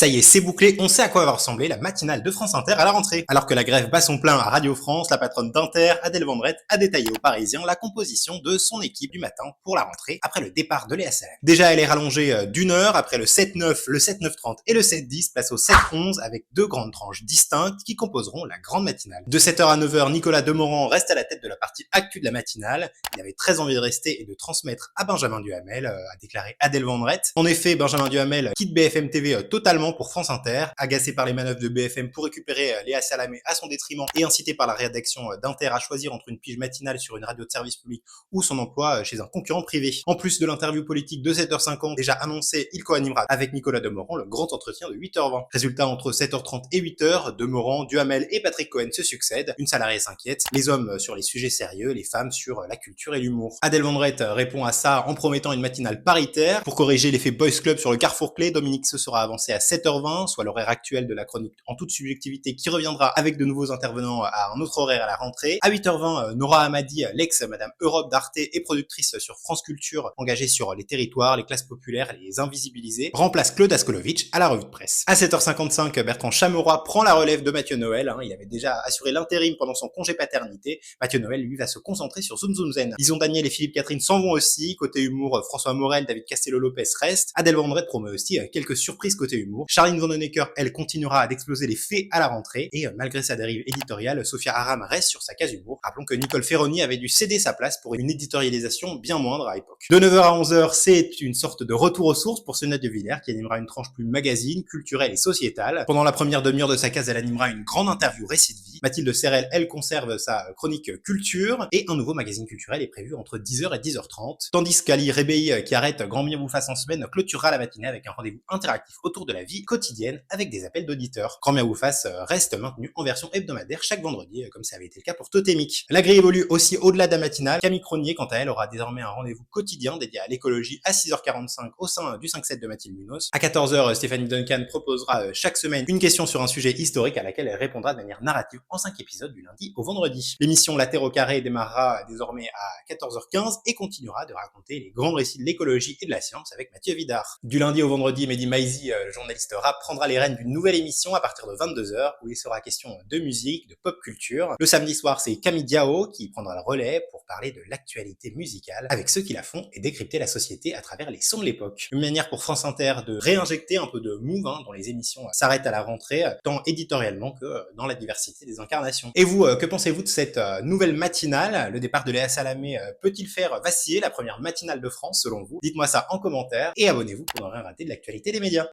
Ça y est, c'est bouclé, on sait à quoi va ressembler la matinale de France Inter à la rentrée. Alors que la grève bat son plein à Radio France, la patronne d'Inter, Adèle Vendrette, a détaillé aux Parisiens la composition de son équipe du matin pour la rentrée après le départ de Léa Salamé. Déjà, elle est rallongée d'une heure après le 7-9, le 7-9-30 et le 7-10, place au 7-11 avec deux grandes tranches distinctes qui composeront la grande matinale. De 7h à 9h, Nicolas Demorand reste à la tête de la partie actu de la matinale. Il avait très envie de rester et de transmettre à Benjamin Duhamel, a déclaré Adèle Vendrette. En effet, Benjamin Duhamel quitte BFM TV totalement pour France Inter, agacé par les manœuvres de BFM pour récupérer Léa Salamé à son détriment et incité par la rédaction d'Inter à choisir entre une pige matinale sur une radio de service public ou son emploi chez un concurrent privé. En plus de l'interview politique de 7h50 déjà annoncée, il co-animera avec Nicolas Demorand le grand entretien de 8h20. Résultat, entre 7h30 et 8h, Demorand, Duhamel et Patrick Cohen se succèdent. Une salariée s'inquiète, les hommes sur les sujets sérieux, les femmes sur la culture et l'humour. Adèle Vendrette répond à ça en promettant une matinale paritaire. Pour corriger l'effet Boys Club sur le Carrefour Clé, Dominique se sera avancé à 7h20, soit l'horaire actuel de la chronique en toute subjectivité qui reviendra avec de nouveaux intervenants à un autre horaire à la rentrée. À 8h20, Nora Hamadi, l'ex-Madame Europe d'Arte et productrice sur France Culture, engagée sur les territoires, les classes populaires, les invisibilisés, remplace Claude Askolovitch à la revue de presse. À 7h55, Bertrand Chameroy prend la relève de Mathieu Noël. Il avait déjà assuré l'intérim pendant son congé paternité. Mathieu Noël, lui, va se concentrer sur Zoom Zoom Zen. Lison Daniel et Philippe Catherine s'en vont aussi. Côté humour, François Morel, David Castello-Lopez reste. Adèle Vendrette promet aussi quelques surprises côté humour. Charline Vanhoenacker, elle continuera d'exploser les faits à la rentrée. Et malgré sa dérive éditoriale, Sophia Aram reste sur sa case humour. Rappelons que Nicole Ferroni avait dû céder sa place pour une éditorialisation bien moindre à l'époque. De 9h à 11h, c'est une sorte de retour aux sources pour Sonia De Villers qui animera une tranche plus magazine, culturelle et sociétale. Pendant la première demi-heure de sa case, elle animera une grande interview récit de vie. Mathilde Serrel, elle conserve sa chronique culture et un nouveau magazine culturel est prévu entre 10h et 10h30. Tandis qu'Ali Rebey, qui arrête Grand Bien vous fasse en semaine, clôturera la matinée avec un rendez-vous interactif autour de la vie quotidienne avec des appels d'auditeurs. Grand Bien vous fasse reste maintenu en version hebdomadaire chaque vendredi, comme ça avait été le cas pour Totémique. La grille évolue aussi au-delà de la matinale. Camille Cronier, quant à elle, aura désormais un rendez-vous quotidien dédié à l'écologie à 6h45 au sein du 5-7 de Mathilde Munoz. À 14h, Stéphanie Duncan proposera chaque semaine une question sur un sujet historique à laquelle elle répondra de manière narrative en 5 épisodes du lundi au vendredi. L'émission La Terre au carré démarrera désormais à 14h15 et continuera de raconter les grands récits de l'écologie et de la science avec Mathieu Vidard. Du lundi au vendredi, Mehdi Maizi, le journaliste rap, prendra les rênes d'une nouvelle émission à partir de 22h où il sera question de musique, de pop culture. Le samedi soir, c'est Camille Diao qui prendra le relais pour parler de l'actualité musicale avec ceux qui la font et décrypter la société à travers les sons de l'époque. Une manière pour France Inter de réinjecter un peu de move dont les émissions s'arrêtent à la rentrée, tant éditorialement que dans la diversité des incarnations. Et vous, que pensez-vous de cette nouvelle matinale? Le départ de Léa Salamé peut-il faire vaciller la première matinale de France selon vous? Dites-moi ça en commentaire et abonnez-vous pour ne rien rater de l'actualité des médias.